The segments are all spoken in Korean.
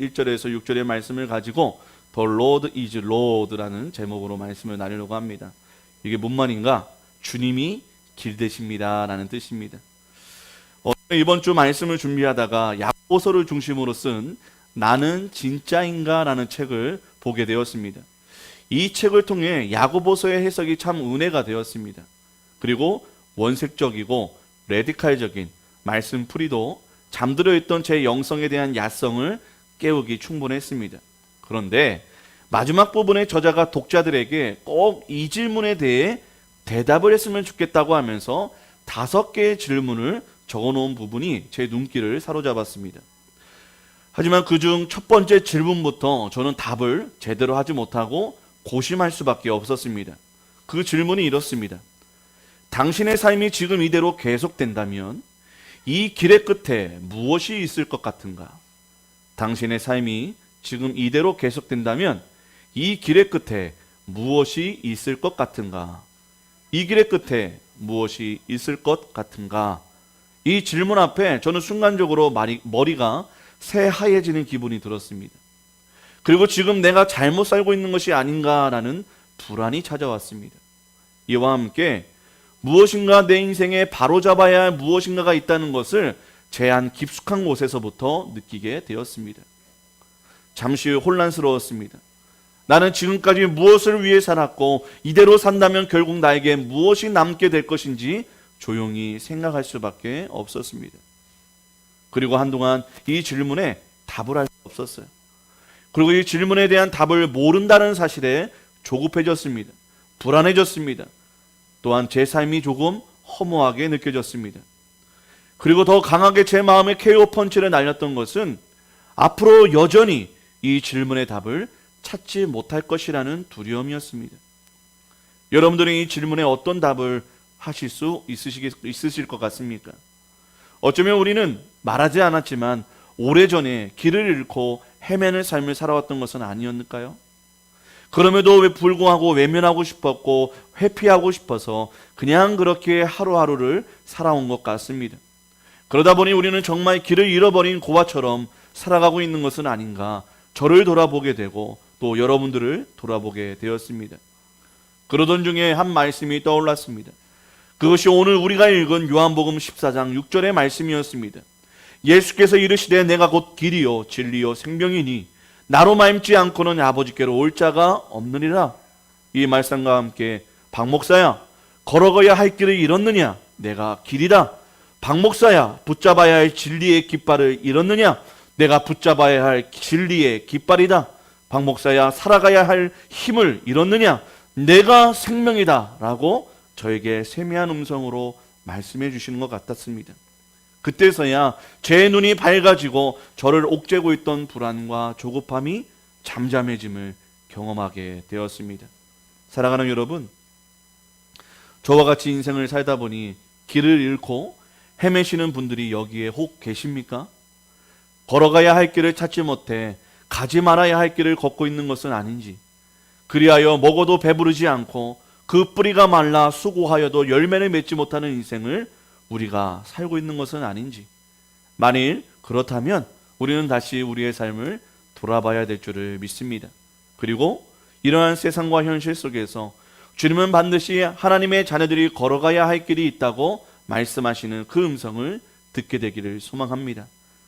1절에서 6절의 말씀을 가지고 The Lord is Lord라는 제목으로 말씀을 나누려고 합니다. 이게 뭔 말인가? 주님이 길 되십니다 라는 뜻입니다. 이번 주 말씀을 준비하다가 야고보서를 중심으로 쓴 나는 진짜인가 라는 책을 보게 되었습니다. 이 책을 통해 야고보서의 해석이 참 은혜가 되었습니다. 그리고 원색적이고 레디칼적인 말씀 풀이도 잠들어 있던 제 영성에 대한 야성을 깨우기 충분했습니다. 그런데 마지막 부분에 저자가 독자들에게 꼭 이 질문에 대해 대답을 했으면 좋겠다고 하면서 5개의 질문을 적어놓은 부분이 제 눈길을 사로잡았습니다. 하지만 그중 첫 번째 질문부터 저는 답을 제대로 하지 못하고 고심할 수밖에 없었습니다. 그 질문이 이렇습니다. 당신의 삶이 지금 이대로 계속된다면 이 길의 끝에 무엇이 있을 것 같은가? 당신의 삶이 지금 이대로 계속된다면 이 길의 끝에 무엇이 있을 것 같은가? 이 길의 끝에 무엇이 있을 것 같은가? 이 질문 앞에 저는 순간적으로 머리가 새하얘지는 기분이 들었습니다. 그리고 지금 내가 잘못 살고 있는 것이 아닌가라는 불안이 찾아왔습니다. 이와 함께 무엇인가 내 인생에 바로잡아야 할 무엇인가가 있다는 것을 제 안 깊숙한 곳에서부터 느끼게 되었습니다. 잠시 혼란스러웠습니다. 나는 지금까지 무엇을 위해 살았고 이대로 산다면 결국 나에게 무엇이 남게 될 것인지 조용히 생각할 수밖에 없었습니다. 그리고 한동안 이 질문에 답을 할 수 없었어요. 그리고 이 질문에 대한 답을 모른다는 사실에 조급해졌습니다. 불안해졌습니다. 또한 제 삶이 조금 허무하게 느껴졌습니다. 그리고 더 강하게 제 마음에 KO 펀치를 날렸던 것은 앞으로 여전히 이 질문의 답을 찾지 못할 것이라는 두려움이었습니다. 여러분들은 이 질문에 어떤 답을 하실 수 있으실 것 같습니까? 어쩌면 우리는 말하지 않았지만 오래전에 길을 잃고 헤매는 삶을 살아왔던 것은 아니었을까요? 그럼에도 왜 불구하고 외면하고 싶었고 회피하고 싶어서 그냥 그렇게 하루하루를 살아온 것 같습니다. 그러다 보니 우리는 정말 길을 잃어버린 고아처럼 살아가고 있는 것은 아닌가, 저를 돌아보게 되고 또 여러분들을 돌아보게 되었습니다. 그러던 중에 한 말씀이 떠올랐습니다. 그것이 오늘 우리가 읽은 요한복음 14장 6절의 말씀이었습니다. 예수께서 이르시되 내가 곧 길이요 진리요 생명이니 나로 말미암지 않고는 아버지께로 올 자가 없느니라. 이 말씀과 함께 박 목사야, 걸어가야 할 길을 잃었느냐? 내가 길이다. 박 목사야, 붙잡아야 할 진리의 깃발을 잃었느냐? 내가 붙잡아야 할 진리의 깃발이다. 박 목사야, 살아가야 할 힘을 잃었느냐? 내가 생명이다. 라고 저에게 세미한 음성으로 말씀해 주시는 것 같았습니다. 그때서야 제 눈이 밝아지고 저를 옥죄고 있던 불안과 조급함이 잠잠해짐을 경험하게 되었습니다. 사랑하는 여러분, 저와 같이 인생을 살다 보니 길을 잃고 헤매시는 분들이 여기에 혹 계십니까? 걸어가야 할 길을 찾지 못해 가지 말아야 할 길을 걷고 있는 것은 아닌지, 그리하여 먹어도 배부르지 않고 그 뿌리가 말라 수고하여도 열매를 맺지 못하는 인생을 우리가 살고 있는 것은 아닌지, 만일 그렇다면 우리는 다시 우리의 삶을 돌아봐야 될 줄을 믿습니다. 그리고 이러한 세상과 현실 속에서 주님은 반드시 하나님의 자녀들이 걸어가야 할 길이 있다고 말씀하시는 그 음성을 듣게 되기를 소망합니다.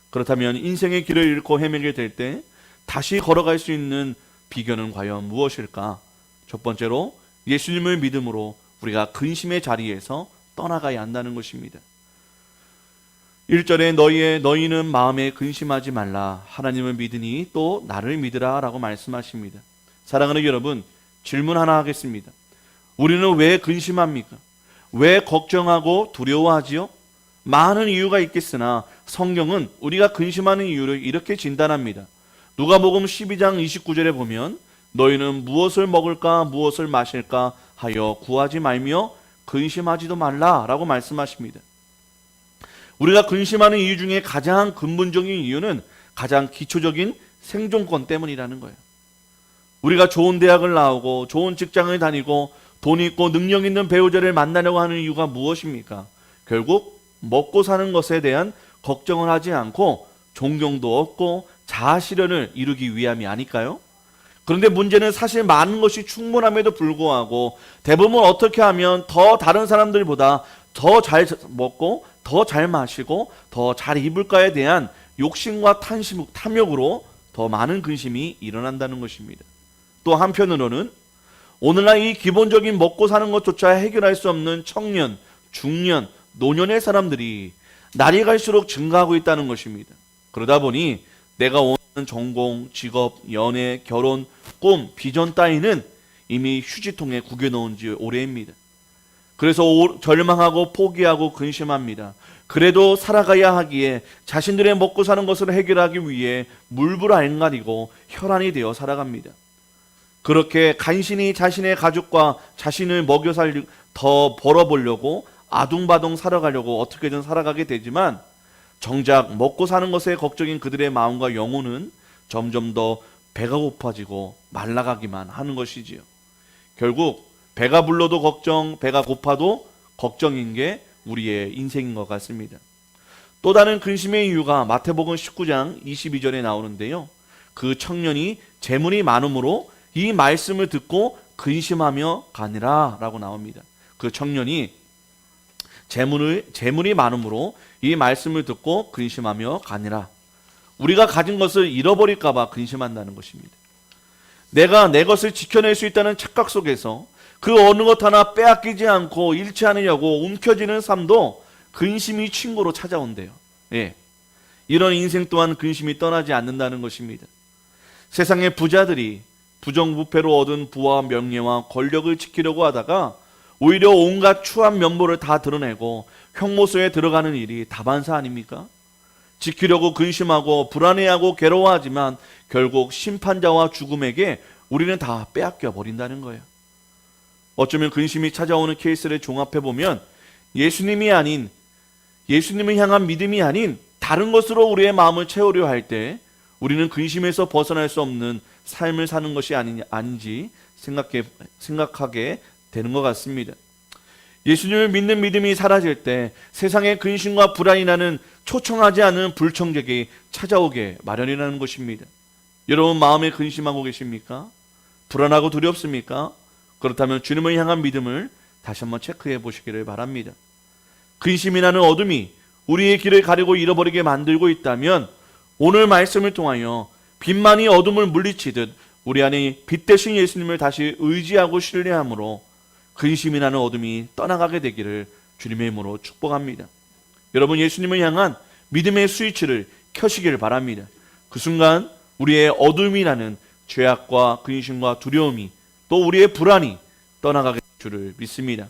그렇다면 인생의 길을 잃고 헤매게 될 때 다시 걸어갈 수 있는 비결은 과연 무엇일까? 첫 번째로 예수님을 믿음으로 우리가 근심의 자리에서 떠나가야 한다는 것입니다. 1절에 너희는 마음에 근심하지 말라. 하나님을 믿으니 또 나를 믿으라 라고 말씀하십니다. 사랑하는 여러분, 질문 하나 하겠습니다. 우리는 왜 근심합니까? 왜 걱정하고 두려워하지요? 많은 이유가 있겠으나 성경은 우리가 근심하는 이유를 이렇게 진단합니다. 누가복음 12장 29절에 보면 너희는 무엇을 먹을까 무엇을 마실까 하여 구하지 말며 근심하지도 말라 라고 말씀하십니다. 우리가 근심하는 이유 중에 가장 근본적인 이유는 가장 기초적인 생존권 때문이라는 거예요. 우리가 좋은 대학을 나오고 좋은 직장을 다니고 돈 있고 능력 있는 배우자를 만나려고 하는 이유가 무엇입니까? 결국 먹고 사는 것에 대한 걱정을 하지 않고 존경도 얻고 자아 실현을 이루기 위함이 아닐까요? 그런데 문제는 사실 많은 것이 충분함에도 불구하고 대부분 어떻게 하면 더 다른 사람들보다 더 잘 먹고 더 잘 마시고 더 잘 입을까에 대한 욕심과 탐욕으로 더 많은 근심이 일어난다는 것입니다. 또 한편으로는 오늘날 이 기본적인 먹고 사는 것조차 해결할 수 없는 청년, 중년, 노년의 사람들이 날이 갈수록 증가하고 있다는 것입니다. 그러다 보니 내가 원하는 전공, 직업, 연애, 결혼, 꿈, 비전 따위는 이미 휴지통에 구겨놓은 지 오래입니다. 그래서 절망하고 포기하고 근심합니다. 그래도 살아가야 하기에 자신들의 먹고 사는 것을 해결하기 위해 물불안가리고 혈안이 되어 살아갑니다. 그렇게 간신히 자신의 가족과 자신을 먹여 더 벌어보려고 아둥바둥 살아가려고 어떻게든 살아가게 되지만 정작 먹고 사는 것에 걱정인 그들의 마음과 영혼은 점점 더 배가 고파지고 말라가기만 하는 것이지요. 결국 배가 불러도 걱정, 배가 고파도 걱정인 게 우리의 인생인 것 같습니다. 또 다른 근심의 이유가 마태복음 19장 22절에 나오는데요. 그 청년이 재물이 많음으로 이 말씀을 듣고 근심하며 가니라 라고 나옵니다. 그 청년이 재물이 많음으로 이 말씀을 듣고 근심하며 가니라. 우리가 가진 것을 잃어버릴까 봐 근심한다는 것입니다. 내가 내 것을 지켜낼 수 있다는 착각 속에서 그 어느 것 하나 빼앗기지 않고 잃지 않으려고 움켜쥐는 삶도 근심이 친구로 찾아온대요. 예. 이런 인생 또한 근심이 떠나지 않는다는 것입니다. 세상의 부자들이 부정부패로 얻은 부와 명예와 권력을 지키려고 하다가 오히려 온갖 추한 면모를 다 드러내고 형모소에 들어가는 일이 다반사 아닙니까? 지키려고 근심하고 불안해하고 괴로워하지만 결국 심판자와 죽음에게 우리는 다 빼앗겨 버린다는 거예요. 어쩌면 근심이 찾아오는 케이스를 종합해보면 예수님을 향한 믿음이 아닌 다른 것으로 우리의 마음을 채우려 할 때 우리는 근심에서 벗어날 수 없는 삶을 사는 것이 아닌지 생각하게 되는 것 같습니다. 예수님을 믿는 믿음이 사라질 때 세상의 근심과 불안이 나는 초청하지 않은 불청객이 찾아오게 마련이라는 것입니다. 여러분 마음에 근심하고 계십니까? 불안하고 두렵습니까? 그렇다면 주님을 향한 믿음을 다시 한번 체크해 보시기를 바랍니다. 근심이 나는 어둠이 우리의 길을 가리고 잃어버리게 만들고 있다면 오늘 말씀을 통하여 빛만이 어둠을 물리치듯 우리 안에 빛 대신 예수님을 다시 의지하고 신뢰함으로 근심이 나는 어둠이 떠나가게 되기를 주님의 이름으로 축복합니다. 여러분 예수님을 향한 믿음의 스위치를 켜시길 바랍니다. 그 순간 우리의 어둠이 나는 죄악과 근심과 두려움이 또 우리의 불안이 떠나가게 될 줄을 믿습니다.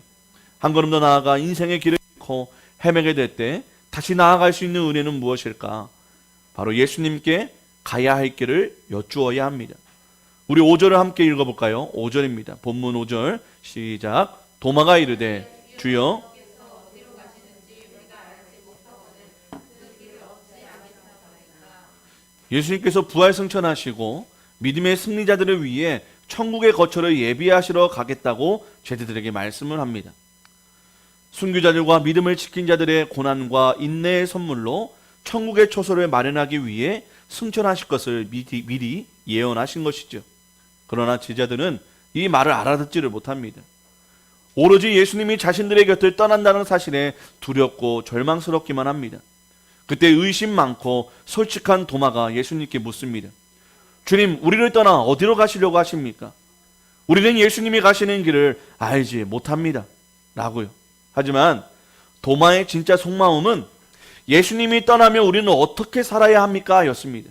한 걸음 더 나아가 인생의 길을 잃고 헤매게 될 때 다시 나아갈 수 있는 은혜는 무엇일까? 바로 예수님께 가야 할 길을 여쭈어야 합니다. 우리 5절을 함께 읽어볼까요? 5절입니다. 본문 5절 시작. 도마가 이르되 주여 예수님께서 부활승천하시고 믿음의 승리자들을 위해 천국의 거처를 예비하시러 가겠다고 제자들에게 말씀을 합니다. 순교자들과 믿음을 지킨 자들의 고난과 인내의 선물로 천국의 초소를 마련하기 위해 승천하실 것을 미리 예언하신 것이죠. 그러나 제자들은 이 말을 알아듣지를 못합니다. 오로지 예수님이 자신들의 곁을 떠난다는 사실에 두렵고 절망스럽기만 합니다. 그때 의심 많고 솔직한 도마가 예수님께 묻습니다. 주님, 우리를 떠나 어디로 가시려고 하십니까? 우리는 예수님이 가시는 길을 알지 못합니다. 라고요. 하지만 도마의 진짜 속마음은 예수님이 떠나면 우리는 어떻게 살아야 합니까? 였습니다.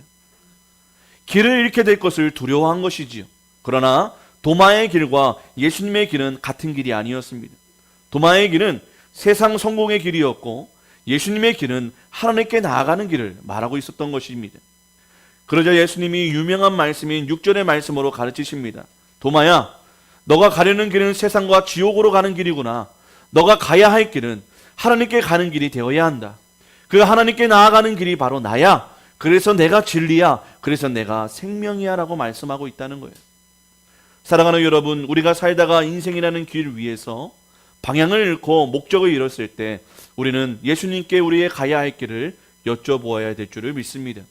길을 잃게 될 것을 두려워한 것이지요. 그러나 도마의 길과 예수님의 길은 같은 길이 아니었습니다. 도마의 길은 세상 성공의 길이었고 예수님의 길은 하나님께 나아가는 길을 말하고 있었던 것입니다. 그러자 예수님이 유명한 말씀인 6절의 말씀으로 가르치십니다. 도마야, 너가 가려는 길은 세상과 지옥으로 가는 길이구나. 너가 가야 할 길은 하나님께 가는 길이 되어야 한다. 그 하나님께 나아가는 길이 바로 나야. 그래서 내가 진리야. 그래서 내가 생명이야 라고 말씀하고 있다는 거예요. 사랑하는 여러분, 우리가 살다가 인생이라는 길 위에서 방향을 잃고 목적을 잃었을 때 우리는 예수님께 우리의 가야 할 길을 여쭤보아야 될 줄을 믿습니다.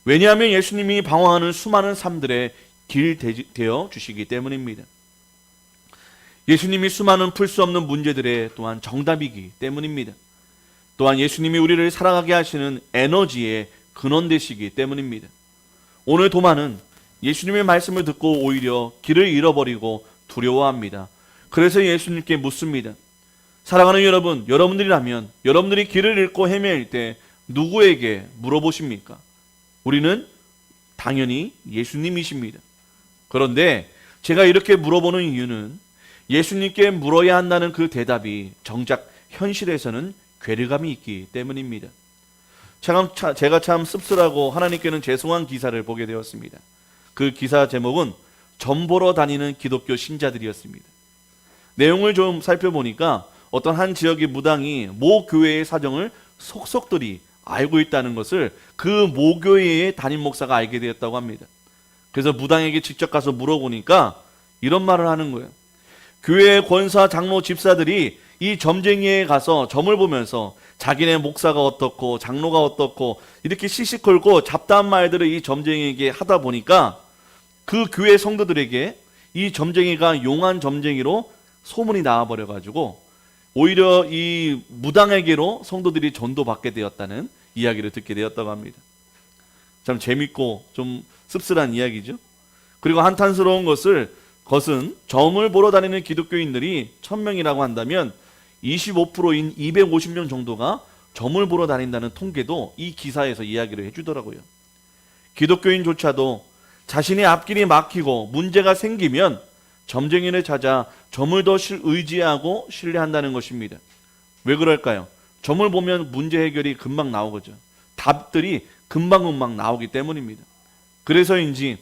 왜냐하면 예수님이 방황하는 수많은 삶들의 길 되어 주시기 때문입니다. 예수님이 수많은 풀 수 없는 문제들의 또한 정답이기 때문입니다. 또한 예수님이 우리를 살아가게 하시는 에너지의 근원 되시기 때문입니다. 오늘 도마는 예수님의 말씀을 듣고 오히려 길을 잃어버리고 두려워합니다. 그래서 예수님께 묻습니다. 사랑하는 여러분, 여러분들이라면 여러분들이 길을 잃고 헤매일 때 누구에게 물어보십니까? 우리는 당연히 예수님이십니다. 그런데 제가 이렇게 물어보는 이유는 예수님께 물어야 한다는 그 대답이 정작 현실에서는 괴리감이 있기 때문입니다. 제가 참 씁쓸하고 하나님께는 죄송한 기사를 보게 되었습니다. 그 기사 제목은 점 보러 다니는 기독교 신자들이었습니다. 내용을 좀 살펴보니까 어떤 한 지역의 무당이 모 교회의 사정을 속속들이 알고 있다는 것을 그 모 교회의 담임 목사가 알게 되었다고 합니다. 그래서 무당에게 직접 가서 물어보니까 이런 말을 하는 거예요. 교회의 권사, 장로, 집사들이 이 점쟁이에 가서 점을 보면서 자기네 목사가 어떻고 장로가 어떻고 이렇게 시시콜고 잡다한 말들을 이 점쟁이에게 하다 보니까 그 교회 성도들에게 이 점쟁이가 용한 점쟁이로 소문이 나와버려가지고 오히려 이 무당에게로 성도들이 전도받게 되었다는 이야기를 듣게 되었다고 합니다. 참 재밌고 좀 씁쓸한 이야기죠. 그리고 한탄스러운 것은 점을 보러 다니는 기독교인들이 1000명이라고 한다면 25%인 250명 정도가 점을 보러 다닌다는 통계도 이 기사에서 이야기를 해주더라고요. 기독교인조차도 자신의 앞길이 막히고 문제가 생기면 점쟁이를 찾아 점을 더 의지하고 신뢰한다는 것입니다. 왜 그럴까요? 점을 보면 문제 해결이 금방 나오거죠. 답들이 금방 나오기 때문입니다. 그래서인지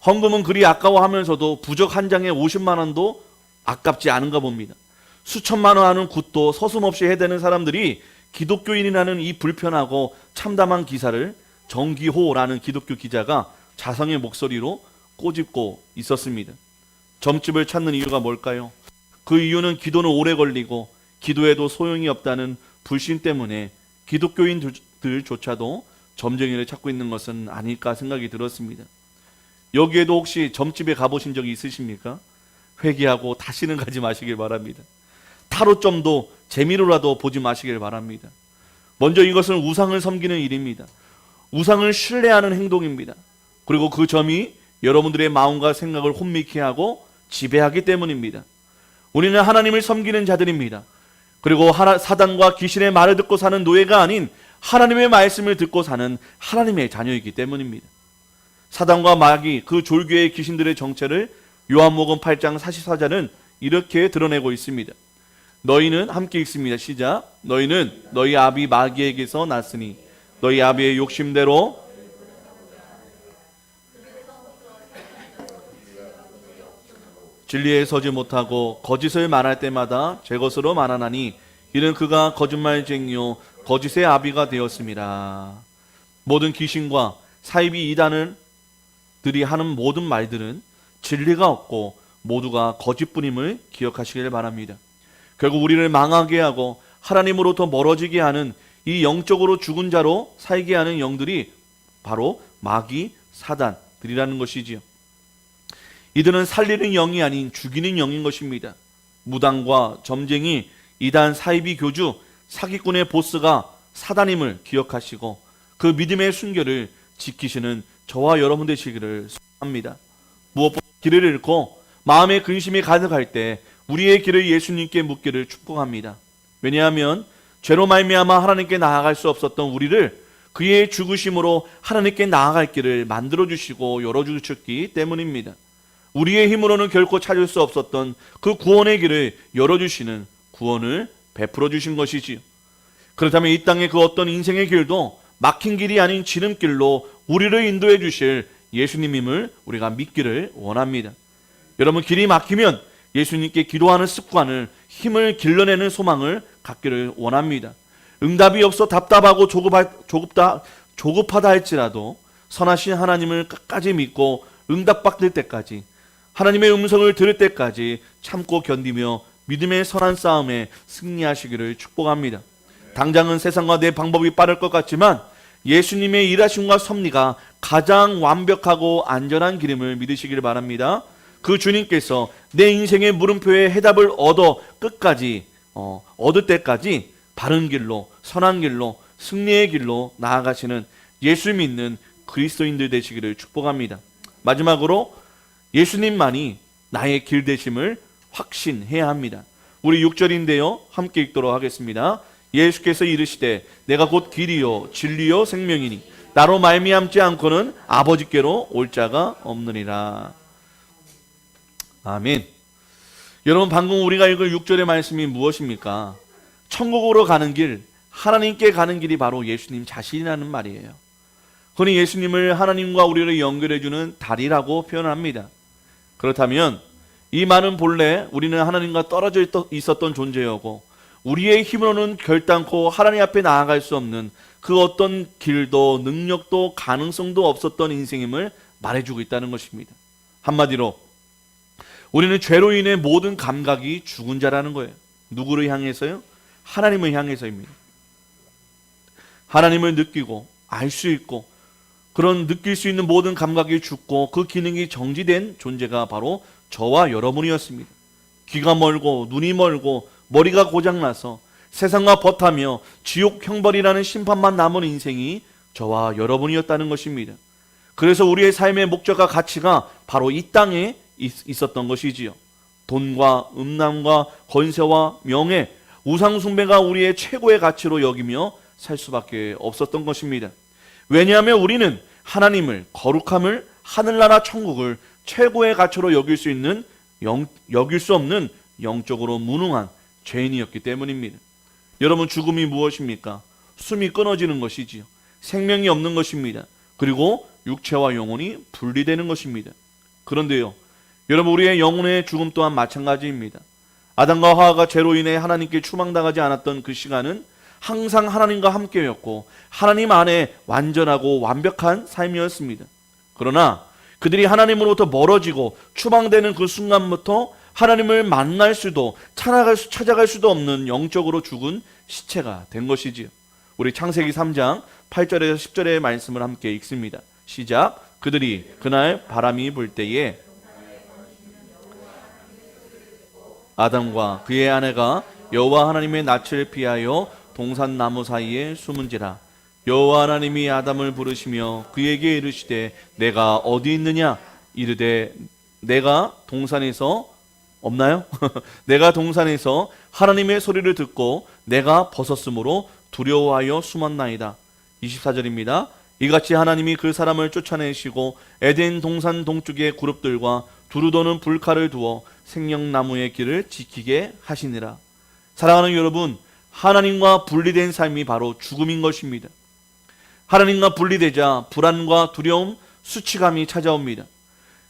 헌금은 그리 아까워하면서도 부적 한 장에 50만 원도 아깝지 않은가 봅니다. 수천만 원 하는 굿도 서슴없이 해대는 사람들이 기독교인이라는 이 불편하고 참담한 기사를 정기호라는 기독교 기자가 자성의 목소리로 꼬집고 있었습니다. 점집을 찾는 이유가 뭘까요? 그 이유는 기도는 오래 걸리고 기도해도 소용이 없다는 불신 때문에 기독교인들조차도 점쟁이를 찾고 있는 것은 아닐까 생각이 들었습니다. 여기에도 혹시 점집에 가보신 적이 있으십니까? 회개하고 다시는 가지 마시길 바랍니다. 타로점도 재미로라도 보지 마시길 바랍니다. 먼저 이것은 우상을 섬기는 일입니다. 우상을 신뢰하는 행동입니다. 그리고 그 점이 여러분들의 마음과 생각을 혼미케 하고 지배하기 때문입니다. 우리는 하나님을 섬기는 자들입니다. 그리고 사단과 귀신의 말을 듣고 사는 노예가 아닌 하나님의 말씀을 듣고 사는 하나님의 자녀이기 때문입니다. 사단과 마귀, 그 졸교의 귀신들의 정체를 요한복음 8장 44절은 이렇게 드러내고 있습니다. 너희는 함께 읽습니다. 시작. 너희는 너희 아비 마귀에게서 났으니 너희 아비의 욕심대로 진리에 서지 못하고 거짓을 말할 때마다 제 것으로 말하나니 이는 그가 거짓말쟁이요 거짓의 아비가 되었습니다. 모든 귀신과 사이비 이단들이 하는 모든 말들은 진리가 없고 모두가 거짓뿐임을 기억하시길 바랍니다. 결국 우리를 망하게 하고 하나님으로부터 멀어지게 하는 이 영적으로 죽은 자로 살게 하는 영들이 바로 마귀, 사단들이라는 것이지요. 이들은 살리는 영이 아닌 죽이는 영인 것입니다. 무당과 점쟁이, 이단, 사이비 교주, 사기꾼의 보스가 사단임을 기억하시고 그 믿음의 순결을 지키시는 저와 여러분 되시기를 소원합니다. 무엇보다 길을 잃고 마음의 근심이 가득할 때 우리의 길을 예수님께 묻기를 축복합니다. 왜냐하면 죄로 말미암아 하나님께 나아갈 수 없었던 우리를 그의 죽으심으로 하나님께 나아갈 길을 만들어주시고 열어주셨기 때문입니다. 우리의 힘으로는 결코 찾을 수 없었던 그 구원의 길을 열어주시는 구원을 베풀어 주신 것이지요. 그렇다면 이 땅의 그 어떤 인생의 길도 막힌 길이 아닌 지름길로 우리를 인도해 주실 예수님임을 우리가 믿기를 원합니다. 여러분, 길이 막히면 예수님께 기도하는 습관을, 힘을 길러내는 소망을 갖기를 원합니다. 응답이 없어 답답하고 조급하다 할지라도 선하신 하나님을 끝까지 믿고 응답받을 때까지, 하나님의 음성을 들을 때까지 참고 견디며 믿음의 선한 싸움에 승리하시기를 축복합니다. 당장은 세상과 내 방법이 빠를 것 같지만 예수님의 일하심과 섭리가 가장 완벽하고 안전한 길임을 믿으시길 바랍니다. 그 주님께서 내 인생의 물음표에 해답을 얻을 때까지 바른 길로, 선한 길로, 승리의 길로 나아가시는 예수 믿는 그리스도인들 되시기를 축복합니다. 마지막으로 예수님만이 나의 길 되심을 확신해야 합니다. 우리 6절인데요. 함께 읽도록 하겠습니다. 예수께서 이르시되 내가 곧 길이요 진리요 생명이니 나로 말미암지 않고는 아버지께로 올 자가 없느니라. 아멘. 여러분, 방금 우리가 읽은 6절의 말씀이 무엇입니까? 천국으로 가는 길, 하나님께 가는 길이 바로 예수님 자신이라는 말이에요. 흔히 예수님을 하나님과 우리를 연결해주는 다리라고 표현합니다. 그렇다면 이 말은 본래 우리는 하나님과 떨어져 있었던 존재였고 우리의 힘으로는 결단코 하나님 앞에 나아갈 수 없는 그 어떤 길도 능력도 가능성도 없었던 인생임을 말해주고 있다는 것입니다. 한마디로 우리는 죄로 인해 모든 감각이 죽은 자라는 거예요. 누구를 향해서요? 하나님을 향해서입니다. 하나님을 느끼고 알 수 있고 그런 느낄 수 있는 모든 감각이 죽고 그 기능이 정지된 존재가 바로 저와 여러분이었습니다. 귀가 멀고 눈이 멀고 머리가 고장나서 세상과 벗하며 지옥 형벌이라는 심판만 남은 인생이 저와 여러분이었다는 것입니다. 그래서 우리의 삶의 목적과 가치가 바로 이 땅에 있었던 것이지요. 돈과 음란과 권세와 명예, 우상 숭배가 우리의 최고의 가치로 여기며 살 수밖에 없었던 것입니다. 왜냐하면 우리는 하나님을, 거룩함을, 하늘나라 천국을 최고의 가치로 여길 수 없는 영적으로 무능한 죄인이었기 때문입니다. 여러분, 죽음이 무엇입니까? 숨이 끊어지는 것이지요. 생명이 없는 것입니다. 그리고 육체와 영혼이 분리되는 것입니다. 그런데요, 여러분, 우리의 영혼의 죽음 또한 마찬가지입니다. 아담과 하와가 죄로 인해 하나님께 추방당하지 않았던 그 시간은 항상 하나님과 함께였고 하나님 안에 완전하고 완벽한 삶이었습니다. 그러나 그들이 하나님으로부터 멀어지고 추방되는 그 순간부터 하나님을 만날 수도 찾아갈 수도 없는 영적으로 죽은 시체가 된 것이지요. 우리 창세기 3장 8절에서 10절의 말씀을 함께 읽습니다. 시작. 그들이 그날 바람이 불 때에 아담과 그의 아내가 여호와 하나님의 낯을 피하여 동산나무 사이에 숨은지라. 여호와 하나님이 아담을 부르시며 그에게 이르시되 내가 어디 있느냐? 이르되 내가 동산에서 없나요? 내가 동산에서 하나님의 소리를 듣고 내가 벗었으므로 두려워하여 숨었나이다. 24절입니다. 이같이 하나님이 그 사람을 쫓아내시고 에덴 동산 동쪽의 그룹들과 두루도는 불칼을 두어 생명나무의 길을 지키게 하시니라. 사랑하는 여러분, 하나님과 분리된 삶이 바로 죽음인 것입니다. 하나님과 분리되자 불안과 두려움, 수치감이 찾아옵니다.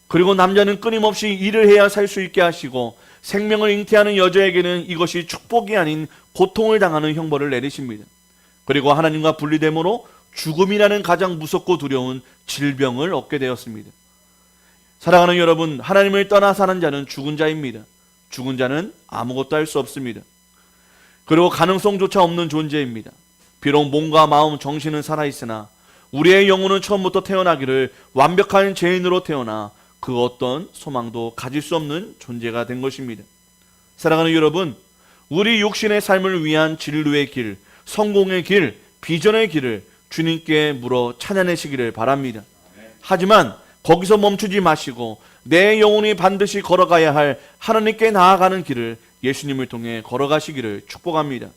그리고 남자는 끊임없이 일을 해야 살 수 있게 하시고 생명을 잉태하는 여자에게는 이것이 축복이 아닌 고통을 당하는 형벌을 내리십니다. 그리고 하나님과 분리됨으로 죽음이라는 가장 무섭고 두려운 질병을 얻게 되었습니다. 사랑하는 여러분, 하나님을 떠나 사는 자는 죽은 자입니다. 죽은 자는 아무것도 할 수 없습니다. 그리고 가능성조차 없는 존재입니다. 비록 몸과 마음, 정신은 살아있으나 우리의 영혼은 처음부터 태어나기를 완벽한 죄인으로 태어나 그 어떤 소망도 가질 수 없는 존재가 된 것입니다. 사랑하는 여러분, 우리 육신의 삶을 위한 진리의 길, 성공의 길, 비전의 길을 주님께 물어 찾아내시기를 바랍니다. 하지만 거기서 멈추지 마시고 내 영혼이 반드시 걸어가야 할 하나님께 나아가는 길을 예수님을 통해 걸어가시기를 축복합니다.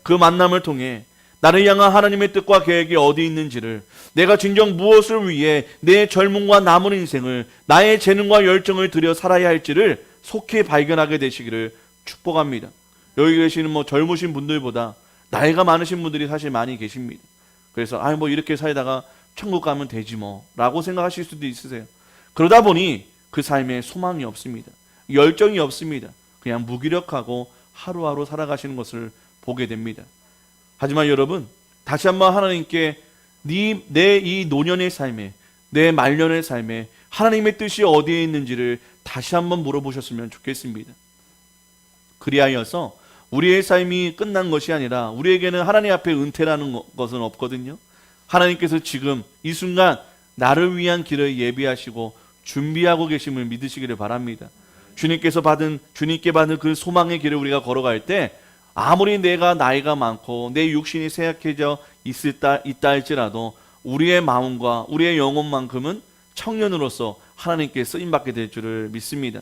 그 만남을 통해 나를 향한 하나님의 뜻과 계획이 어디 있는지를, 내가 진정 무엇을 위해 내 젊음과 남은 인생을, 나의 재능과 열정을 들여 살아야 할지를 속히 발견하게 되시기를 축복합니다. 여기 계시는 젊으신 분들보다 나이가 많으신 분들이 사실 많이 계십니다. 그래서 이렇게 살다가 천국 가면 되지 라고 생각하실 수도 있으세요. 그러다 보니 그 삶에 소망이 없습니다. 열정이 없습니다. 그냥 무기력하고 하루하루 살아가시는 것을 보게 됩니다. 하지만 여러분, 다시 한번 하나님께 내 이 노년의 삶에, 내 말년의 삶에 하나님의 뜻이 어디에 있는지를 다시 한번 물어보셨으면 좋겠습니다. 그리하여서 우리의 삶이 끝난 것이 아니라 우리에게는 하나님 앞에 은퇴라는 것은 없거든요. 하나님께서 지금 이 순간 나를 위한 길을 예비하시고 준비하고 계심을 믿으시기를 바랍니다. 주님께 받은 그 소망의 길을 우리가 걸어갈 때 아무리 내가 나이가 많고 내 육신이 쇠약해져 있다 할지라도 우리의 마음과 우리의 영혼만큼은 청년으로서 하나님께 쓰임받게 될 줄을 믿습니다.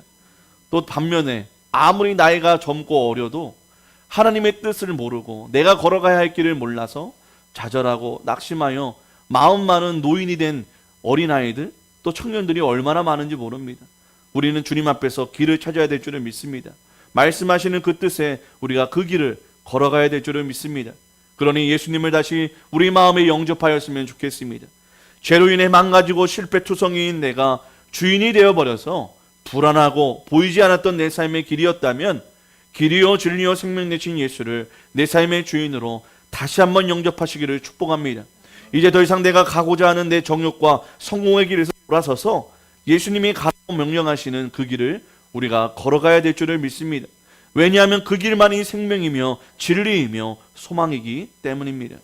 또 반면에 아무리 나이가 젊고 어려도 하나님의 뜻을 모르고 내가 걸어가야 할 길을 몰라서 좌절하고 낙심하여 마음 많은 노인이 된 어린아이들 또 청년들이 얼마나 많은지 모릅니다. 우리는 주님 앞에서 길을 찾아야 될 줄을 믿습니다. 말씀하시는 그 뜻에 우리가 그 길을 걸어가야 될 줄을 믿습니다. 그러니 예수님을 다시 우리 마음에 영접하였으면 좋겠습니다. 죄로 인해 망가지고 실패투성이인 내가 주인이 되어버려서 불안하고 보이지 않았던 내 삶의 길이었다면 길이요 진리요 생명 되신 예수를 내 삶의 주인으로 다시 한번 영접하시기를 축복합니다. 이제 더 이상 내가 가고자 하는 내 정욕과 성공의 길에서 돌아서서 예수님이 가라고 명령하시는 그 길을 우리가 걸어가야 될 줄을 믿습니다. 왜냐하면 그 길만이 생명이며 진리이며 소망이기 때문입니다.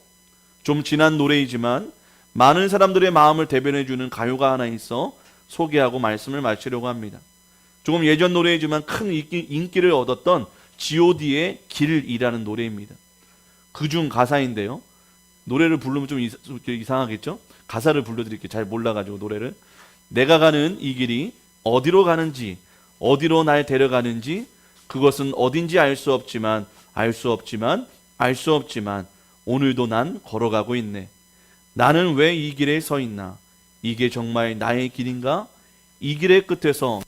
좀 지난 노래이지만 많은 사람들의 마음을 대변해주는 가요가 하나 있어 소개하고 말씀을 마치려고 합니다. 조금 예전 노래이지만 큰 인기를 얻었던 G.O.D의 길이라는 노래입니다. 그중 가사인데요. 노래를 부르면 좀 이상하겠죠? 가사를 불러드릴게요. 잘 몰라가지고 노래를. 내가 가는 이 길이 어디로 가는지, 어디로 날 데려가는지, 그것은 어딘지 알 수 없지만 오늘도 난 걸어가고 있네. 나는 왜 이 길에 서 있나? 이게 정말 나의 길인가? 이 길의 끝에서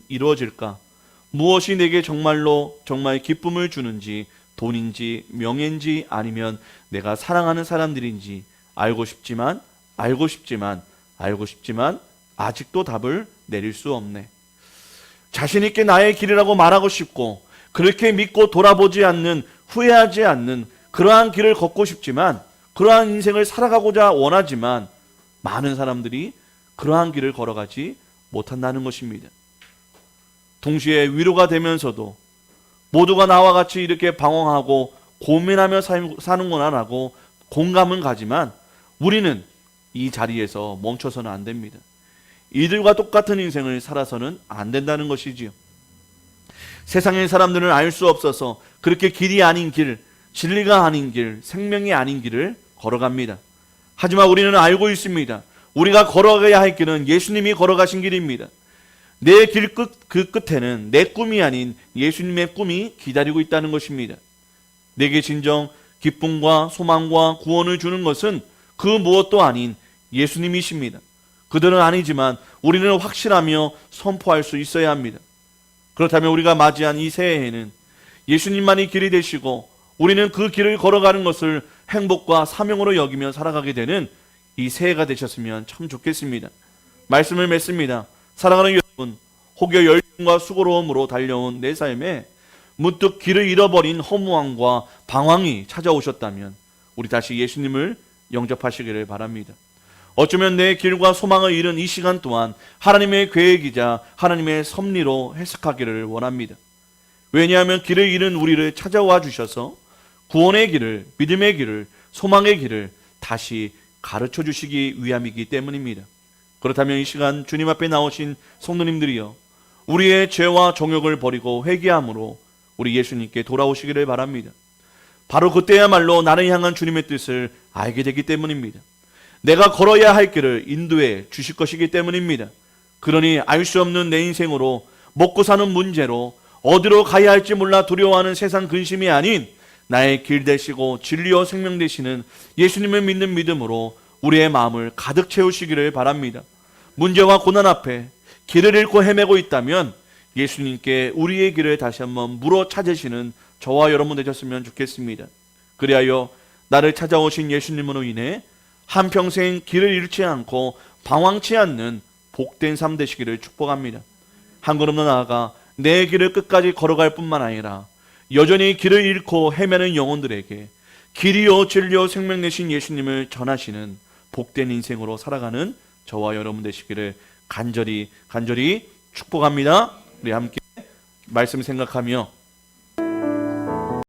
이루어질까? 무엇이 내게 정말 기쁨을 주는지, 돈인지 명예인지 아니면 내가 사랑하는 사람들인지 알고 싶지만 아직도 답을 내릴 수 없네. 자신 있게 나의 길이라고 말하고 싶고 그렇게 믿고 돌아보지 않는, 후회하지 않는 그러한 길을 걷고 싶지만, 그러한 인생을 살아가고자 원하지만 많은 사람들이 그러한 길을 걸어가지 못한다는 것입니다. 동시에 위로가 되면서도 모두가 나와 같이 이렇게 방황하고 고민하며 사는구나라고 공감은 가지만 우리는 이 자리에서 멈춰서는 안 됩니다. 이들과 똑같은 인생을 살아서는 안 된다는 것이지요. 세상의 사람들은 알 수 없어서 그렇게 길이 아닌 길, 진리가 아닌 길, 생명이 아닌 길을 걸어갑니다. 하지만 우리는 알고 있습니다. 우리가 걸어가야 할 길은 예수님이 걸어가신 길입니다. 내 길 그 끝에는 내 꿈이 아닌 예수님의 꿈이 기다리고 있다는 것입니다. 내게 진정 기쁨과 소망과 구원을 주는 것은 그 무엇도 아닌 예수님이십니다. 그들은 아니지만 우리는 확신하며 선포할 수 있어야 합니다. 그렇다면 우리가 맞이한 이 새해에는 예수님만이 길이 되시고 우리는 그 길을 걸어가는 것을 행복과 사명으로 여기며 살아가게 되는 이 새해가 되셨으면 참 좋겠습니다. 말씀을 맺습니다. 사랑하는 여러분, 혹여 열정과 수고로움으로 달려온 내 삶에 문득 길을 잃어버린 허무함과 방황이 찾아오셨다면 우리 다시 예수님을 영접하시기를 바랍니다. 어쩌면 내 길과 소망을 잃은 이 시간 동안 하나님의 계획이자 하나님의 섭리로 해석하기를 원합니다. 왜냐하면 길을 잃은 우리를 찾아와 주셔서 구원의 길을, 믿음의 길을, 소망의 길을 다시 가르쳐 주시기 위함이기 때문입니다. 그렇다면 이 시간 주님 앞에 나오신 성도님들이여, 우리의 죄와 정욕을 버리고 회개함으로 우리 예수님께 돌아오시기를 바랍니다. 바로 그때야말로 나를 향한 주님의 뜻을 알게 되기 때문입니다. 내가 걸어야 할 길을 인도해 주실 것이기 때문입니다. 그러니 알 수 없는 내 인생으로 먹고 사는 문제로 어디로 가야 할지 몰라 두려워하는 세상 근심이 아닌 나의 길 되시고 진리요 생명 되시는 예수님을 믿는 믿음으로 우리의 마음을 가득 채우시기를 바랍니다. 문제와 고난 앞에 길을 잃고 헤매고 있다면 예수님께 우리의 길을 다시 한번 물어 찾으시는 저와 여러분 되셨으면 좋겠습니다. 그리하여 나를 찾아오신 예수님으로 인해 한평생 길을 잃지 않고 방황치 않는 복된 삶 되시기를 축복합니다. 한 걸음 더 나아가 내 길을 끝까지 걸어갈 뿐만 아니라 여전히 길을 잃고 헤매는 영혼들에게 길이요 진리요 생명 되신 예수님을 전하시는 복된 인생으로 살아가는 저와 여러분 되시기를 간절히 축복합니다. 우리 함께 말씀 생각하며